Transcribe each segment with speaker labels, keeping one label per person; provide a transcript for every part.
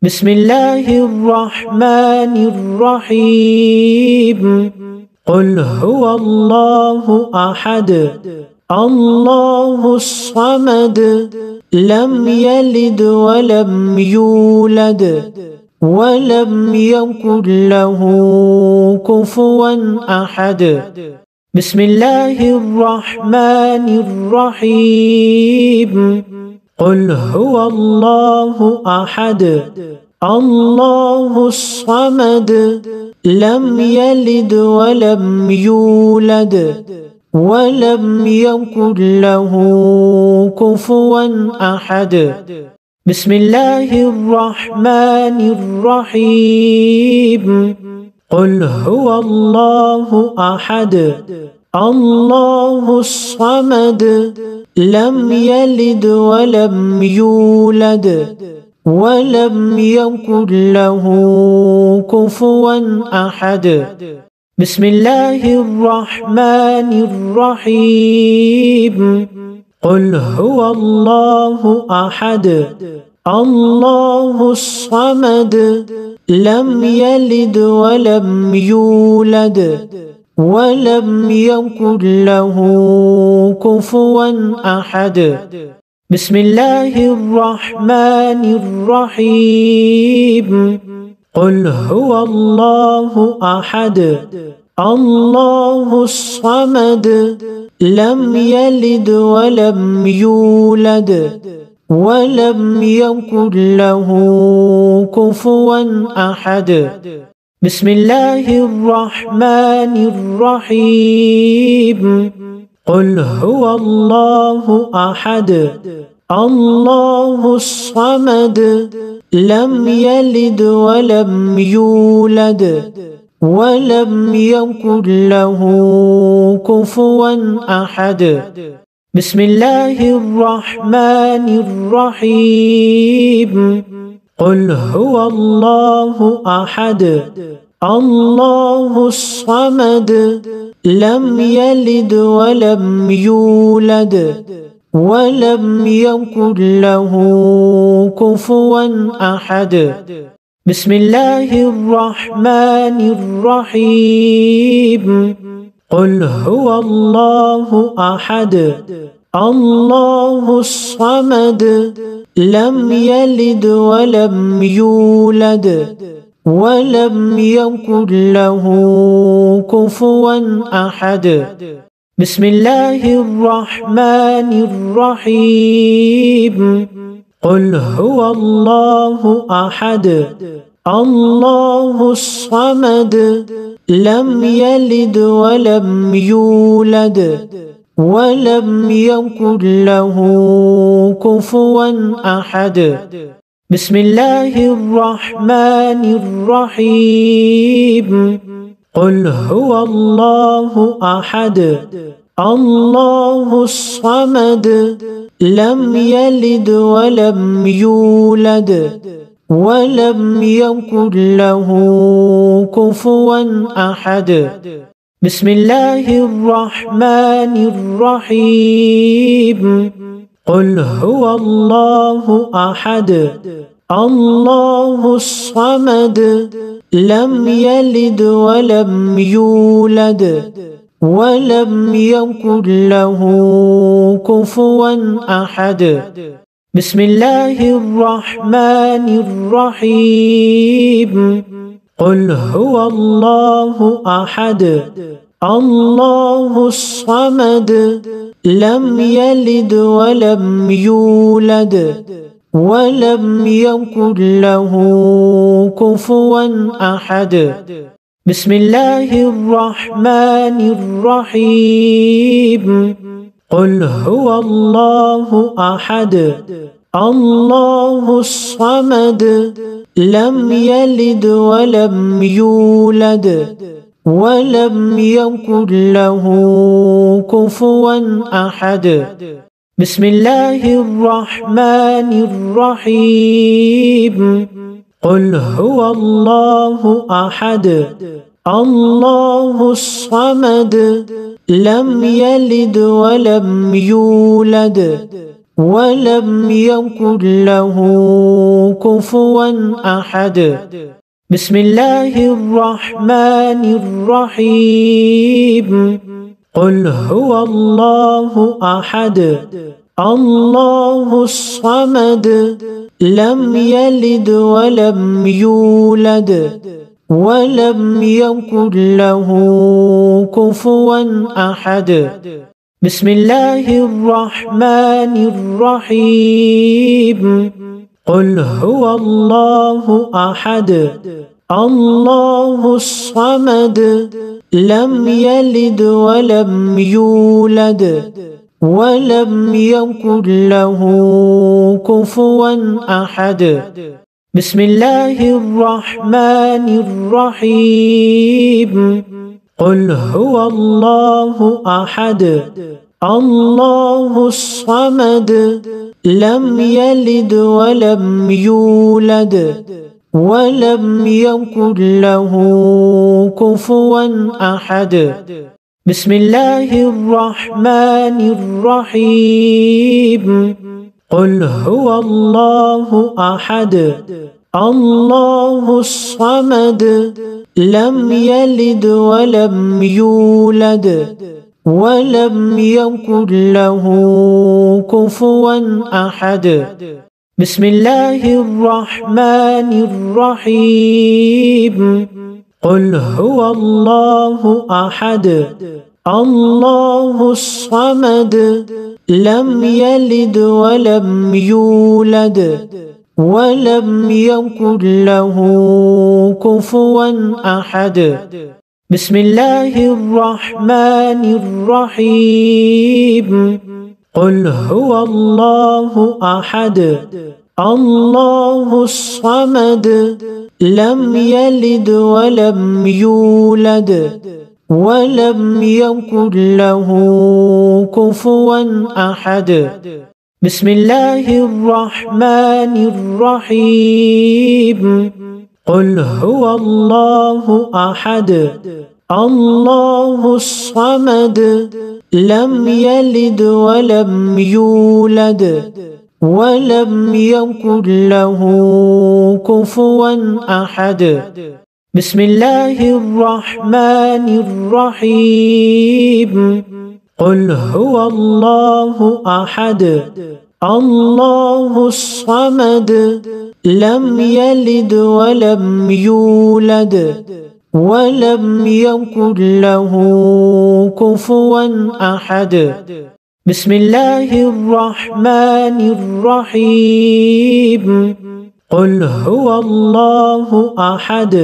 Speaker 1: بسم الله الرحمن الرحيم. قل هو الله أحد الله الصمد لم يلد ولم يولد ولم يكن له كفوا أحد. بسم الله الرحمن الرحيم. قل هو الله أحد الله الصمد لم يلد ولم يولد ولم يكن له كفوا أحد. بسم الله الرحمن الرحيم. قل هو الله أحد الله الصمد لم يلد ولم يولد ولم يكن له كفوا أحد. بسم الله الرحمن الرحيم. قل هو الله أحد الله الصمد لم يلد ولم يولد ولم يكن له كفوا أحد. بسم الله الرحمن الرحيم. قل هو الله أحد الله الصمد لم يلد ولم يولد ولم يكن له كفوا أحد. بسم الله الرحمن الرحيم. قل هو الله أحد الله الصمد لم يلد ولم يولد ولم يكن له كفوا أحد. بسم الله الرحمن الرحيم. قل هو الله أحد الله الصمد لم يلد ولم يولد ولم يكن له كفوا أحد. بسم الله الرحمن الرحيم. قل هو الله أحد الله الصمد لم يلد ولم يولد ولم يكن له كفوا أحد. بسم الله الرحمن الرحيم. قل هو الله أحد الله الصمد لم يلد ولم يولد ولم يكن له كفوا أحد. بسم الله الرحمن الرحيم. قل هو الله أحد الله الصمد لم يلد ولم يولد ولم يكن له كفوا أحد. بسم الله الرحمن الرحيم. قل هو الله أحد الله الصمد لم يلد ولم يولد ولم يكن له كفوا أحد. بسم الله الرحمن الرحيم. قل هو الله أحد الله الصمد لم يلد ولم يولد ولم يكن له كفوا أحد. بسم الله الرحمن الرحيم. قل هو الله أحد الله الصمد لم يلد ولم يولد ولم يكن له كفوا أحد. بسم الله الرحمن الرحيم. قل هو الله أحد الله الصمد لم يلد ولم يولد ولم يكن له كفوا أحد. بسم الله الرحمن الرحيم. قل هو الله أحد الله الصمد لم يلد ولم يولد ولم يكن له كفوا أحد. بسم الله الرحمن الرحيم. قل هو الله أحد الله الصمد لم يلد ولم يولد ولم يكن له كفوا أحد. بسم الله الرحمن الرحيم. قل هو الله أحد الله الصمد لم يلد ولم يولد ولم يكن له كفوا أحد. بسم الله الرحمن الرحيم. قل هو الله أحد الله الصمد لم يلد ولم يولد ولم يكن له كفوا أحد. بسم الله الرحمن الرحيم. قل هو الله أحد الله الصمد لم يلد ولم يولد ولم يكن له كفوا أحد. بسم الله الرحمن الرحيم. قل هو الله أحد الله الصمد لم يلد ولم يولد ولم يكن له كفوا أحد. بسم الله الرحمن الرحيم. قل هو الله أحد الله الصمد لم يلد ولم يولد ولم يكن له كفوا أحد. بسم الله الرحمن الرحيم. قل هو الله أحد الله الصمد لم يلد ولم يولد ولم يكن له كفوا أحد. بسم الله الرحمن الرحيم. قل هو الله أحد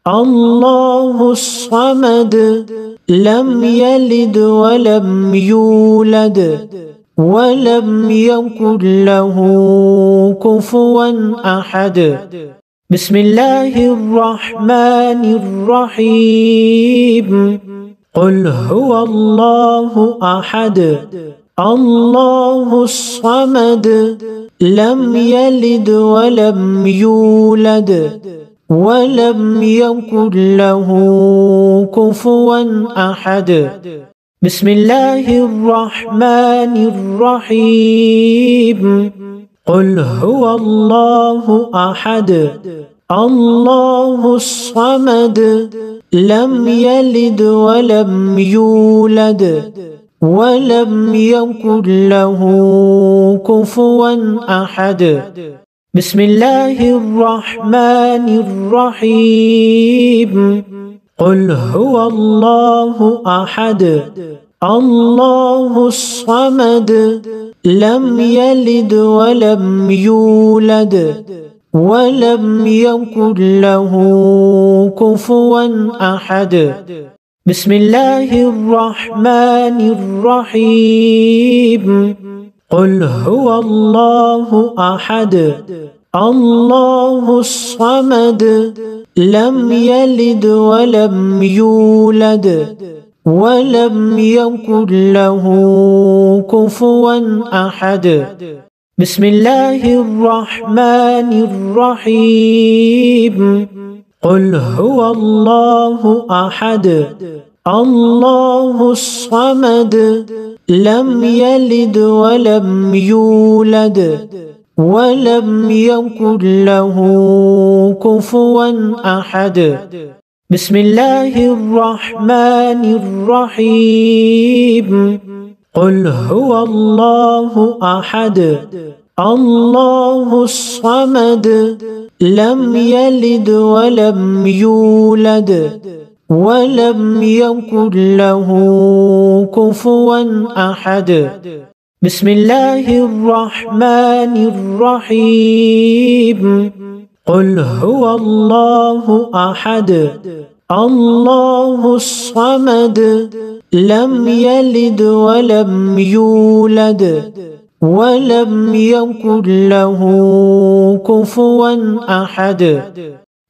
Speaker 1: الله الصمد لم يلد ولم يولد ولم يكن له كفوا أحد. بسم الله الرحمن الرحيم. قل هو الله أحد الله الصمد لم يلد ولم يولد ولم يكن له كفوا أحد. بسم الله الرحمن الرحيم. قل هو الله أحد الله الصمد لم يلد ولم يولد ولم يكن له كفوا أحد. بسم الله الرحمن الرحيم. قل هو الله أحد الله الصمد لم يلد ولم يولد ولم يكن له كفوا أحد. بسم الله الرحمن الرحيم. قل هو الله أحد الله الصمد لم يلد ولم يولد ولم يكن له كفوا أحد. بسم الله الرحمن الرحيم. قل هو الله أحد الله الصمد لم يلد ولم يولد ولم يكن له كفوا أحد. بسم الله الرحمن الرحيم. قل هو الله أحد الله الصمد لم يلد ولم يولد ولم يكن له كفوا أحد. بسم الله الرحمن الرحيم. قل هو الله أحد الله الصمد لم يلد ولم يولد ولم يكن له كفوا أحد.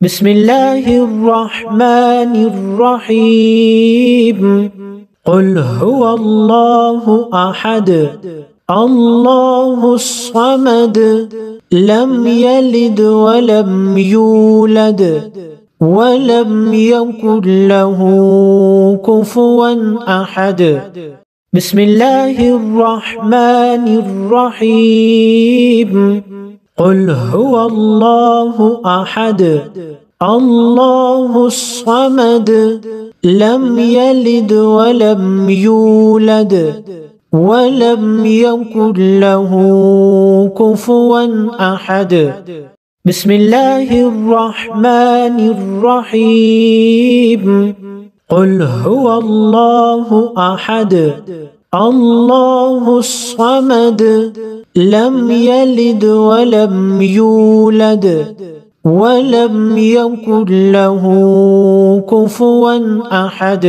Speaker 1: بسم الله الرحمن الرحيم. قل هو الله أحد الله الصمد لم يلد ولم يولد ولم يكن له كفوا أحد. بسم الله الرحمن الرحيم. قل هو الله أحد الله الصمد لم يلد ولم يولد ولم يكن له كفوا أحد. بسم الله الرحمن الرحيم. قل هو الله أحد الله الصمد لم يلد ولم يولد ولم يكن له كفوا أحد.